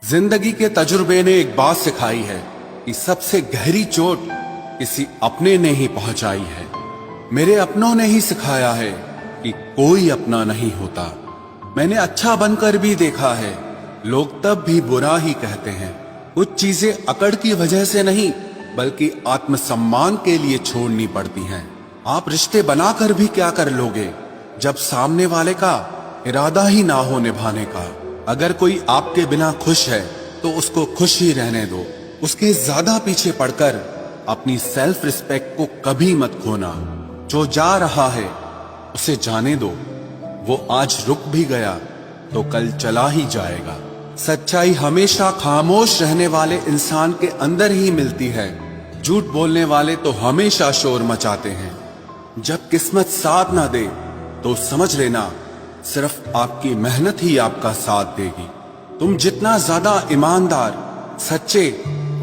जिंदगी के तजुर्बे ने एक बात सिखाई है कि सबसे गहरी चोट किसी अपने ने ही पहुंचाई है। मेरे अपनों ने ही सिखाया है कि कोई अपना नहीं होता। मैंने अच्छा बनकर भी देखा है, लोग तब भी बुरा ही कहते हैं। कुछ चीजें अकड़ की वजह से नहीं बल्कि आत्मसम्मान के लिए छोड़नी पड़ती हैं। आप रिश्ते बनाकर भी क्या कर लोगे जब सामने वाले का इरादा ही ना हो निभाने का। अगर कोई आपके बिना खुश है तो उसको खुश ही रहने दो। उसके ज्यादा पीछे पड़कर अपनी सेल्फ रिस्पेक्ट को कभी मत खोना। जो जा रहा है उसे जाने दो, वो आज रुक भी गया तो कल चला ही जाएगा। सच्चाई हमेशा खामोश रहने वाले इंसान के अंदर ही मिलती है। झूठ बोलने वाले तो हमेशा शोर मचाते हैं। जब किस्मत साथ ना दे तो समझ लेना सिर्फ आपकी मेहनत ही आपका साथ देगी। तुम जितना ज्यादा ईमानदार, सच्चे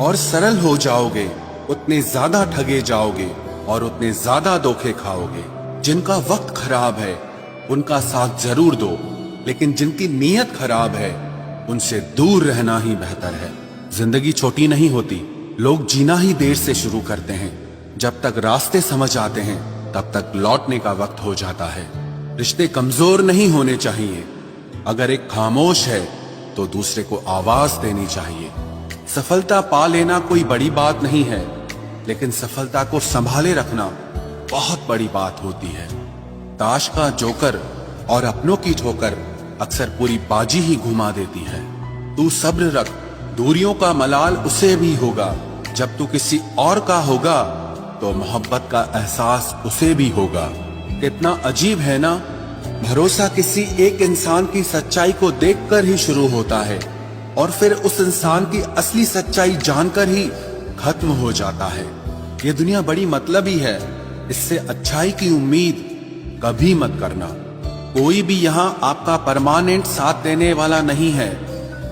और सरल हो जाओगे उतने ज्यादा ठगे जाओगे और उतने ज्यादा धोखे खाओगे। जिनका वक्त खराब है उनका साथ जरूर दो, लेकिन जिनकी नीयत खराब है उनसे दूर रहना ही बेहतर है। जिंदगी छोटी नहीं होती, लोग जीना ही देर से शुरू करते हैं। जब तक रास्ते समझ आते हैं तब तक लौटने का वक्त हो जाता है। रिश्ते कमजोर नहीं होने चाहिए। अगर एक खामोश है तो दूसरे को आवाज देनी चाहिए। सफलता पा लेना कोई बड़ी बात नहीं है, लेकिन सफलता को संभाले रखना बहुत बड़ी बात होती है। ताश का जोकर और अपनों की ठोकर अक्सर पूरी बाजी ही घुमा देती है। तू सब्र रख, दूरियों का मलाल उसे भी होगा। जब तू किसी और का होगा तो मोहब्बत का एहसास उसे भी होगा। कितना अजीब है ना, भरोसा किसी एक इंसान की सच्चाई को देखकर ही शुरू होता है और फिर उस इंसान की असली सच्चाई जानकर ही खत्म हो जाता है। ये दुनिया बड़ी मतलबी है, इससे अच्छाई की उम्मीद कभी मत करना। कोई भी यहाँ आपका परमानेंट साथ देने वाला नहीं है।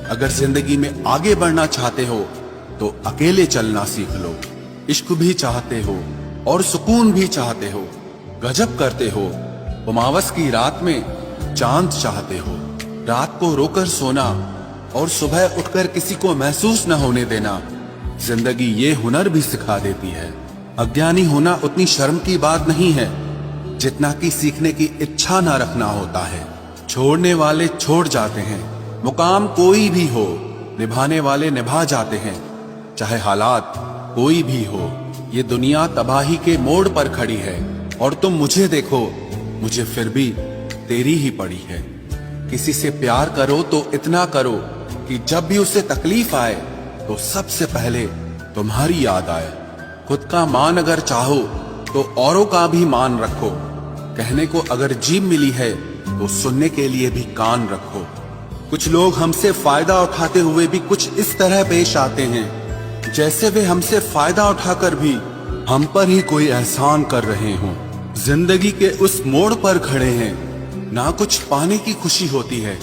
अगर जिंदगी में आगे बढ़ना चाहते हो तो अकेले चलना सीख लो। इश्क भी चाहते हो और सुकून भी चाहते हो, गजब करते हो। उमावस की रात में चांद चाहते हो। रात को रोकर सोना और सुबह उठकर किसी को महसूस न होने देना जिंदगी ये हुनर भी सिखा देती है। अज्ञानी होना उतनी शर्म की बात नहीं है जितना कि सीखने की इच्छा न रखना होता है। छोड़ने वाले छोड़ जाते हैं, मुकाम कोई भी हो, निभाने वाले निभा जाते हैं। चाहे हालात कोई भी हो, ये दुनिया तबाही के मोड़ पर खड़ी है और तुम मुझे देखो, मुझे फिर भी तेरी ही पड़ी है। किसी से प्यार करो तो इतना करो कि जब भी उसे तकलीफ आए तो सबसे पहले तुम्हारी याद आए। खुद का मान अगर चाहो तो औरों का भी मान रखो। कहने को अगर जीभ मिली है तो सुनने के लिए भी कान रखो। कुछ लोग हमसे फायदा उठाते हुए भी कुछ इस तरह पेश आते हैं जैसे वे हमसे फायदा उठाकर भी हम पर ही कोई एहसान कर रहे हों। जिंदगी के उस मोड़ पर खड़े हैं, ना कुछ पाने की खुशी होती है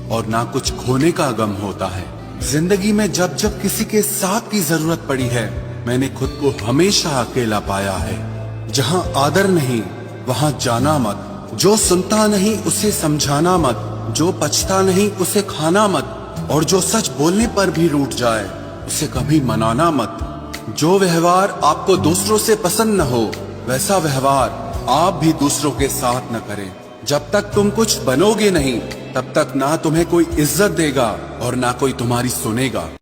और ना कुछ खोने का गम होता है। जिंदगी में जब जब किसी के साथ की जरूरत पड़ी है मैंने खुद को हमेशा अकेला पाया है। जहां आदर नहीं वहां जाना मत। जो सुनता नहीं उसे समझाना मत। जो पछता नहीं उसे खाना मत। और जो सच बोलने पर भी रूठ जाए उसे कभी मनाना मत। जो व्यवहार आपको दूसरों से पसंद न हो वैसा व्यवहार आप भी दूसरों के साथ न करें। जब तक तुम कुछ बनोगे नहीं तब तक ना तुम्हें कोई इज्जत देगा और ना कोई तुम्हारी सुनेगा।